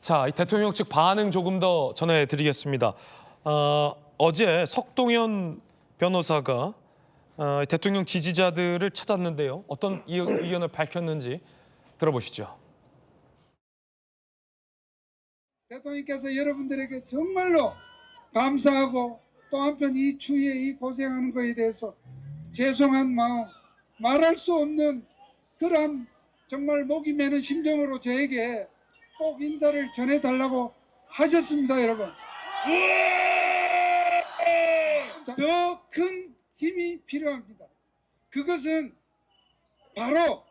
자, 이 대통령 측 반응 조금 더 전해드리겠습니다. 어제 석동현 변호사가 대통령 지지자들을 찾았는데요. 어떤 의견을 밝혔는지 들어보시죠. 대통령께서 여러분들에게 정말로 감사하고 또 한편 이 추위에 이 고생하는 거에 대해서 죄송한 마음, 말할 수 없는 그러한 정말 목이 메는 심정으로 저에게 꼭 인사를 전해달라고 하셨습니다, 여러분. 더 큰 힘이 필요합니다. 그것은 바로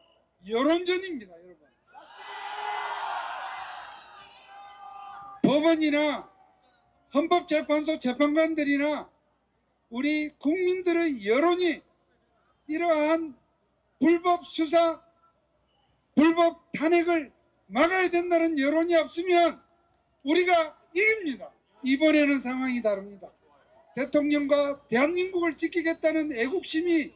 여론전입니다, 여러분. 법원이나 헌법재판소 재판관들이나 우리 국민들의 여론이 이러한 불법 수사, 불법 탄핵을 막아야 된다는 여론이 없으면 우리가 이깁니다. 이번에는 상황이 다릅니다. 대통령과 대한민국을 지키겠다는 애국심이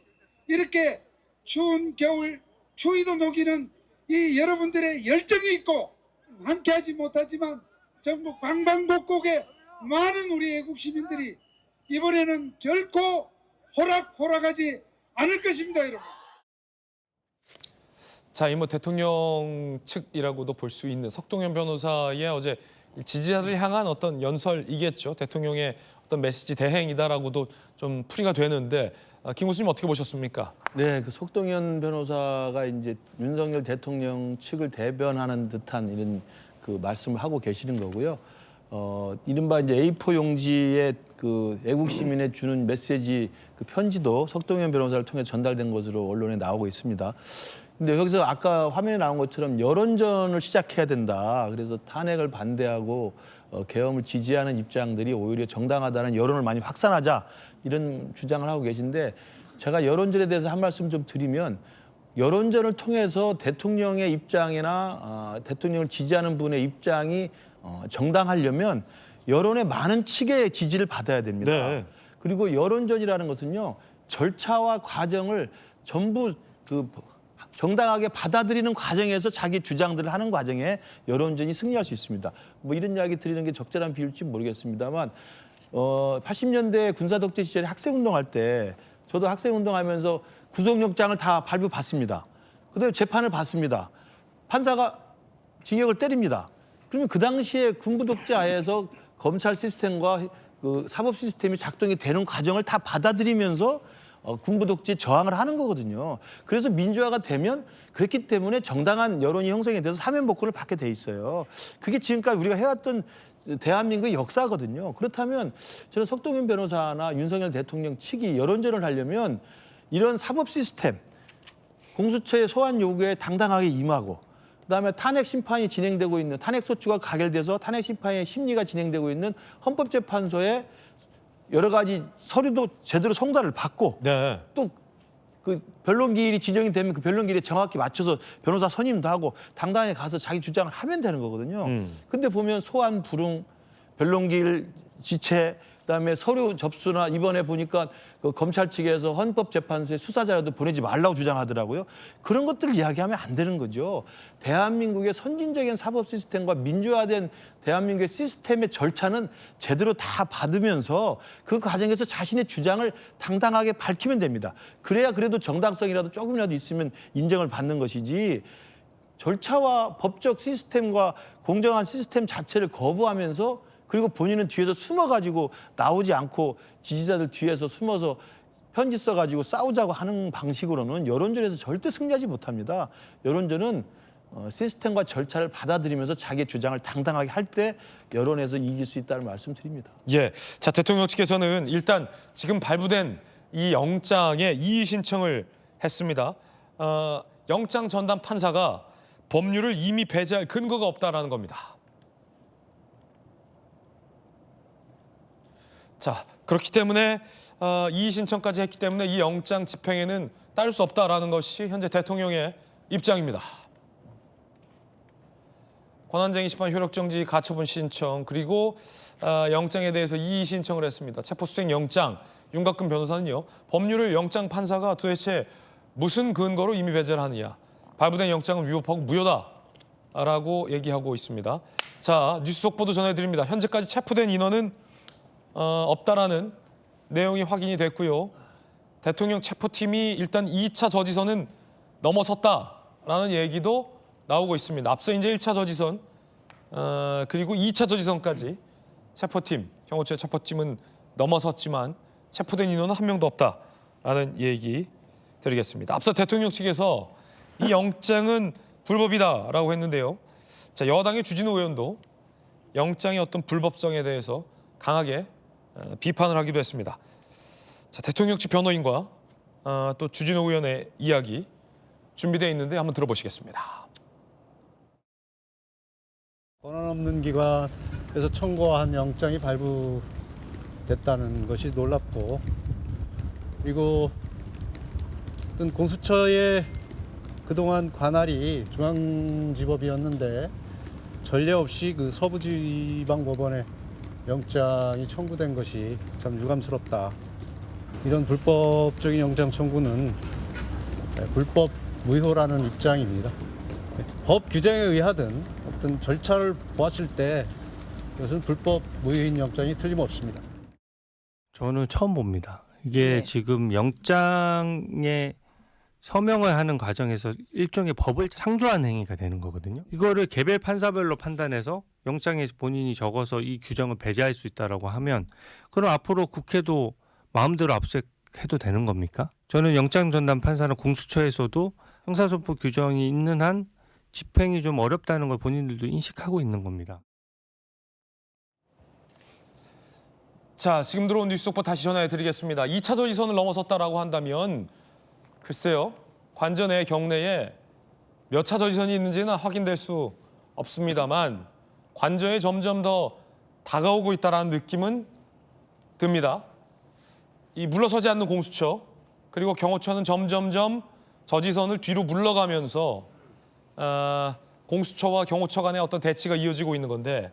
이렇게 추운 겨울 추위도 녹이는 이 여러분들의 열정이 있고 함께하지 못하지만 전국 방방곡곡에 많은 우리 애국 시민들이 이번에는 결코 호락호락하지 않을 것입니다, 여러분. 자, 이 대통령 측이라고도 볼 수 있는 석동현 변호사의 어제 지지자들을 향한 어떤 연설이겠죠. 대통령의 어떤 메시지 대행이다라고도 좀 풀이가 되는데 김 교수님 어떻게 보셨습니까? 네, 그 석동현 변호사가 이제 윤석열 대통령 측을 대변하는 듯한 이런 그 말씀을 하고 계시는 거고요. 이른바 이제 A4 용지에 그 애국 시민에 주는 메시지 그 편지도 석동현 변호사를 통해 전달된 것으로 언론에 나오고 있습니다. 근데 여기서 아까 화면에 나온 것처럼 여론전을 시작해야 된다. 그래서 탄핵을 반대하고 계엄을 지지하는 입장들이 오히려 정당하다는 여론을 많이 확산하자 이런 주장을 하고 계신데 제가 여론전에 대해서 한 말씀 좀 드리면 여론전을 통해서 대통령의 입장이나 대통령을 지지하는 분의 입장이 정당하려면 여론의 많은 층의 지지를 받아야 됩니다. 네. 그리고 여론전이라는 것은요. 절차와 과정을 전부 그 정당하게 받아들이는 과정에서 자기 주장들을 하는 과정에 여론전이 승리할 수 있습니다. 뭐 이런 이야기 드리는 게 적절한 비율일지 모르겠습니다만 80년대 군사독재 시절에 학생운동할 때 저도 학생운동하면서 구속영장을 다 발부받습니다. 그다음에 재판을 받습니다. 판사가 징역을 때립니다. 그러면 그 당시에 군부독재 하에서 검찰 시스템과 그 사법 시스템이 작동이 되는 과정을 다 받아들이면서 군부독재에 저항을 하는 거거든요. 그래서 민주화가 되면 그렇기 때문에 정당한 여론이 형성이 돼서 사면복권을 받게 돼 있어요. 그게 지금까지 우리가 해왔던 대한민국의 역사거든요. 그렇다면 저는 석동현 변호사나 윤석열 대통령 측이 여론전을 하려면 이런 사법 시스템, 공수처의 소환 요구에 당당하게 임하고 그다음에 탄핵 심판이 진행되고 있는 탄핵 소추가 가결돼서 탄핵 심판의 심리가 진행되고 있는 헌법재판소에 여러 가지 서류도 제대로 송달을 받고 네. 또 그 변론기일이 지정이 되면 그 변론기일에 정확히 맞춰서 변호사 선임도 하고 당당하게 가서 자기 주장을 하면 되는 거거든요. 근데 보면 소환 불응, 변론기일 지체, 그다음에 서류 접수나 이번에 보니까 그 검찰 측에서 헌법재판소에 수사자료도 보내지 말라고 주장하더라고요. 그런 것들을 이야기하면 안 되는 거죠. 대한민국의 선진적인 사법 시스템과 민주화된 대한민국의 시스템의 절차는 제대로 다 받으면서 그 과정에서 자신의 주장을 당당하게 밝히면 됩니다. 그래야 그래도 정당성이라도 조금이라도 있으면 인정을 받는 것이지 절차와 법적 시스템과 공정한 시스템 자체를 거부하면서 그리고 본인은 뒤에서 숨어가지고 나오지 않고 지지자들 뒤에서 숨어서 편지 써가지고 싸우자고 하는 방식으로는 여론전에서 절대 승리하지 못합니다. 여론전은 시스템과 절차를 받아들이면서 자기의 주장을 당당하게 할 때 여론에서 이길 수 있다는 말씀드립니다. 예. 자, 대통령 측에서는 일단 지금 발부된 이 영장에 이의 신청을 했습니다. 영장 전담 판사가 법률을 이미 배제할 근거가 없다라는 겁니다. 자, 그렇기 때문에 이의 신청까지 했기 때문에 이 영장 집행에는 따를 수 없다라는 것이 현재 대통령의 입장입니다. 권한쟁의 심판 효력정지 가처분 신청 그리고 영장에 대해서 이의 신청을 했습니다. 체포수색 영장 윤곽근 변호사는요. 법률을 영장 판사가 도대체 무슨 근거로 이미 배제를 하느냐. 발부된 영장은 위법하고 무효다. 라고 얘기하고 있습니다. 자, 뉴스 속보도 전해드립니다. 현재까지 체포된 인원은 없다라는 내용이 확인이 됐고요. 대통령 체포팀이 일단 2차 저지선은 넘어섰다라는 얘기도 나오고 있습니다. 앞서 이제 1차 저지선 그리고 2차 저지선까지 체포팀, 경호처의 체포팀은 넘어섰지만 체포된 인원은 한 명도 없다라는 얘기 드리겠습니다. 앞서 대통령 측에서 이 영장은 불법이다라고 했는데요. 자, 여당의 주진우 의원도 영장의 어떤 불법성에 대해서 강하게 비판을 하기도 했습니다. 자, 대통령 측 변호인과 또 주진우 의원의 이야기 준비되어 있는데 한번 들어보시겠습니다. 권한 없는 기관에서 청구한 영장이 발부됐다는 것이 놀랍고, 그리고 어떤 공수처의 그동안 관할이 중앙지법이었는데 전례 없이 그 서부지방법원에 영장이 청구된 것이 참 유감스럽다. 이런 불법적인 영장 청구는 불법 무효라는 입장입니다. 법 규정에 의하든 어떤 절차를 보았을 때 이것은 불법 무효인 영장이 틀림없습니다. 저는 처음 봅니다. 이게 지금 영장에 서명을 하는 과정에서 일종의 법을 창조한 행위가 되는 거거든요. 이거를 개별 판사별로 판단해서 영장에 본인이 적어서 이 규정을 배제할 수 있다라고 하면 그럼 앞으로 국회도 마음대로 압수해도 되는 겁니까? 저는 영장 전담 판사는 공수처에서도 형사소송 규정이 있는 한 집행이 좀 어렵다는 걸 본인들도 인식하고 있는 겁니다. 자, 지금 들어온 뉴스 속보 다시 전해드리겠습니다. 2차 저지선을 넘어섰다라고 한다면 글쎄요, 관전의 경내에 몇 차 저지선이 있는지는 확인될 수 없습니다만 관저에 점점 더 다가오고 있다는 느낌은 듭니다. 이 물러서지 않는 공수처 그리고 경호처는 점점점 저지선을 뒤로 물러가면서 공수처와 경호처 간의 어떤 대치가 이어지고 있는 건데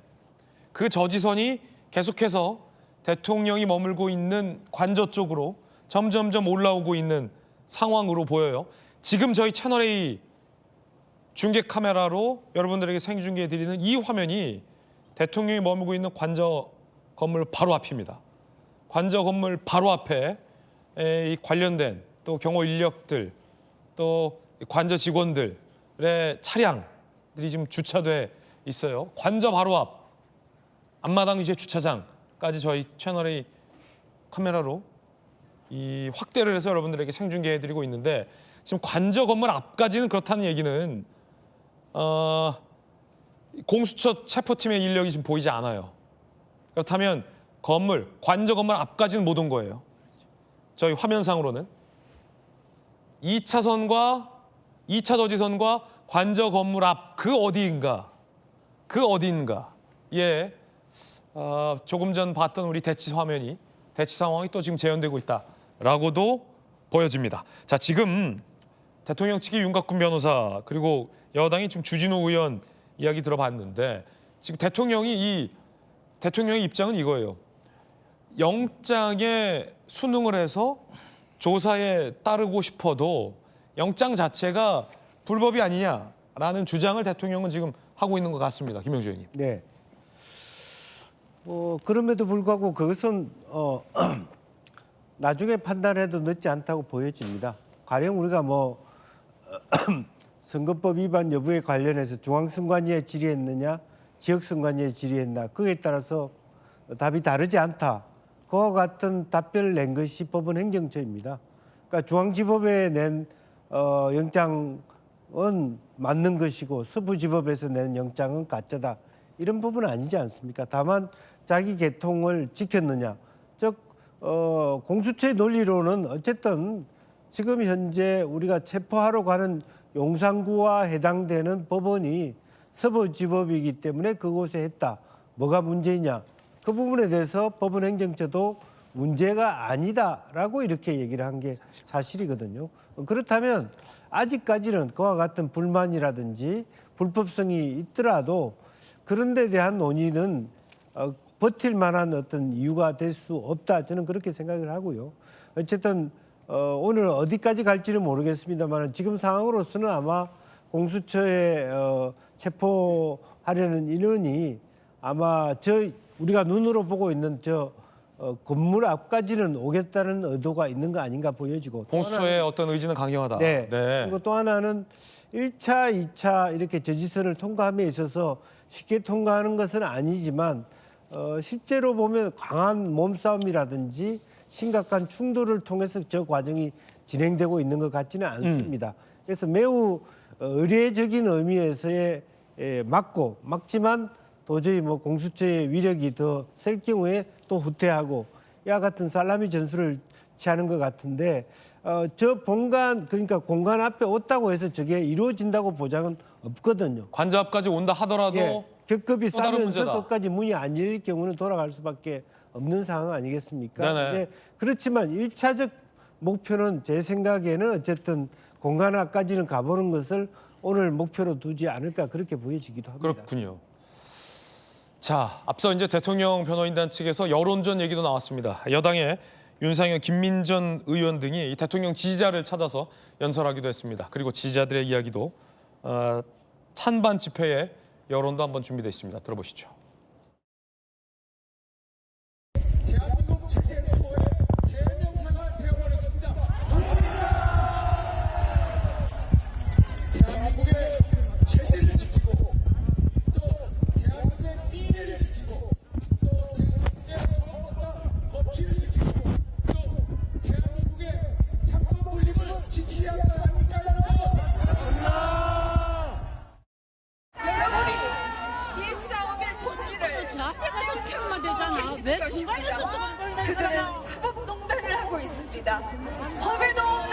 그 저지선이 계속해서 대통령이 머물고 있는 관저 쪽으로 점점점 올라오고 있는 상황으로 보여요. 지금 저희 채널A 중계 카메라로 여러분들에게 생중계해드리는 이 화면이 대통령이 머물고 있는 관저 건물 바로 앞입니다. 관저 건물 바로 앞에 이 관련된 또 경호 인력들 또 관저 직원들의 차량들이 지금 주차돼 있어요. 관저 바로 앞 앞마당 이제 주차장까지 저희 채널A 카메라로 이 확대를 해서 여러분들에게 생중계해드리고 있는데 지금 관저 건물 앞까지는 그렇다는 얘기는 공수처 체포팀의 인력이 지금 보이지 않아요. 그렇다면 관저 건물 앞까지는 못 온 거예요. 저희 화면상으로는 2차 저지선과 관저 건물 앞 그 어디인가에 조금 전 봤던 우리 대치 상황이 또 지금 재현되고 있다라고도 보여집니다. 자, 지금 대통령 측의 윤곽군 변호사 그리고 여당이 지금 주진우 의원 이야기 들어봤는데 지금 대통령의 입장은 이거예요. 영장에 순응을 해서 조사에 따르고 싶어도 영장 자체가 불법이 아니냐라는 주장을 대통령은 지금 하고 있는 것 같습니다. 김영주 의원님. 네. 그럼에도 불구하고 그것은 나중에 판단해도 늦지 않다고 보여집니다. 가령 우리가 선거법 위반 여부에 관련해서 중앙선관위에 질의했느냐, 지역선관위에 질의했나 그에 따라서 답이 다르지 않다. 그와 같은 답변을 낸 것이 법원 행정처입니다. 그러니까 중앙지법에 낸 영장은 맞는 것이고 서부지법에서 낸 영장은 가짜다. 이런 부분은 아니지 않습니까? 다만 자기 계통을 지켰느냐. 즉 공수처의 논리로는 어쨌든 지금 현재 우리가 체포하러 가는 용산구와 해당되는 법원이 서부지법이기 때문에 그곳에 했다. 뭐가 문제이냐. 그 부분에 대해서 법원 행정처도 문제가 아니다라고 이렇게 얘기를 한 게 사실이거든요. 그렇다면 아직까지는 그와 같은 불만이라든지 불법성이 있더라도 그런 데 대한 논의는 버틸 만한 어떤 이유가 될 수 없다. 저는 그렇게 생각을 하고요. 어쨌든 오늘 어디까지 갈지는 모르겠습니다만 지금 상황으로서는 아마 공수처에 체포하려는 인원이 아마 우리가 눈으로 보고 있는 건물 앞까지는 오겠다는 의도가 있는 거 아닌가 보여지고, 공수처의 어떤 의지는 강경하다. 네. 네. 그리고 또 하나는 1차, 2차 이렇게 저지선을 통과함에 있어서 쉽게 통과하는 것은 아니지만 실제로 보면 강한 몸싸움이라든지 심각한 충돌을 통해서 저 과정이 진행되고 있는 것 같지는 않습니다. 그래서 매우 의례적인 의미에서의 막지만 도저히 공수처의 위력이 더 셀 경우에 또 후퇴하고 이와 같은 살라미 전술을 취하는 것 같은데, 저 본관, 그러니까 공간 앞에 왔다고 해서 저게 이루어진다고 보장은 없거든요. 관저 앞까지 온다 하더라도 예, 겹겹이 또 다른 싸면서 문제다. 끝까지 문이 안 열릴 경우는 돌아갈 수밖에 없는 상황 아니겠습니까? 네네. 이제 그렇지만 1차적 목표는 제 생각에는 어쨌든 공간 앞까지는 가보는 것을 오늘 목표로 두지 않을까 그렇게 보여지기도 합니다. 그렇군요. 자, 앞서 이제 대통령 변호인단 측에서 여론전 얘기도 나왔습니다. 여당의 윤상현, 김민전 의원 등이 이 대통령 지지자를 찾아서 연설하기도 했습니다. 그리고 지지자들의 이야기도 찬반 집회의 여론도 한번 준비되어 있습니다. 들어보시죠. 대한민국 체제 수호의 대명사가 되어버렸습니다. 대한민국의 체제를 지키고 또 대한민국의 미래를 지키고 또 대한민국의 법과 법치를 지키고 또 대한민국의 상권 분립을 지켜야 한다 합니까, 여러분이 이 싸움의 본질을 맹충하고 계시는 것입니다. 그들은 사법농단을 하고 있습니다. 법에도 없는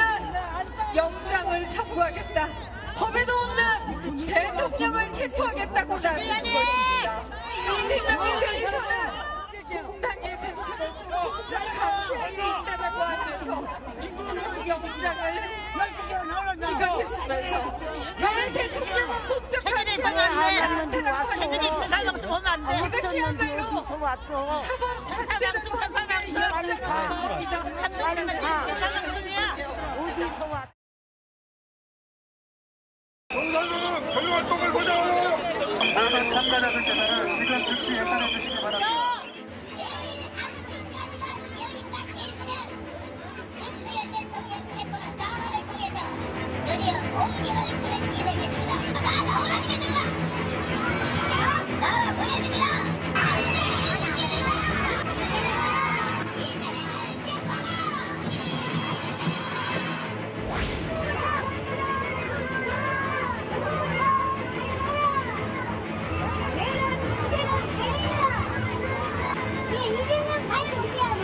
영장을 청구하겠다. 법에도 없는 대통령을 체포하겠다고 나서는 것입니다. 이재명에 대해서는 공당의 대표로서 공적 감시하에 있다라고 하면서 구속영장을 기각했으면서 왜 대통령은 공적 감시하에 나타나고 하는가? 이것이야말로 사법 사태라고 하는 연장선입니다. 한동훈은 것이밖에 없습니다. 동산로는 변론 활동을 보자고! 모든 참가자들께서는 지금 즉시 예산해 주시기 바랍니다. 아침까지만 여기 딱 계시면 윤석열 대통령 체포는 나라를 통해서 드디어 공격을 펼치게 되겠습니다. 다 나오라는 거잖아. 나라 구해야 됩니다. 안돼 지켜내라. 이재명 자유시켜야 돼.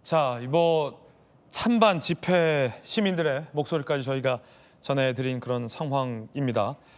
자, 이번 찬반 집회 시민들의 목소리까지 저희가 전해드린 그런 상황입니다.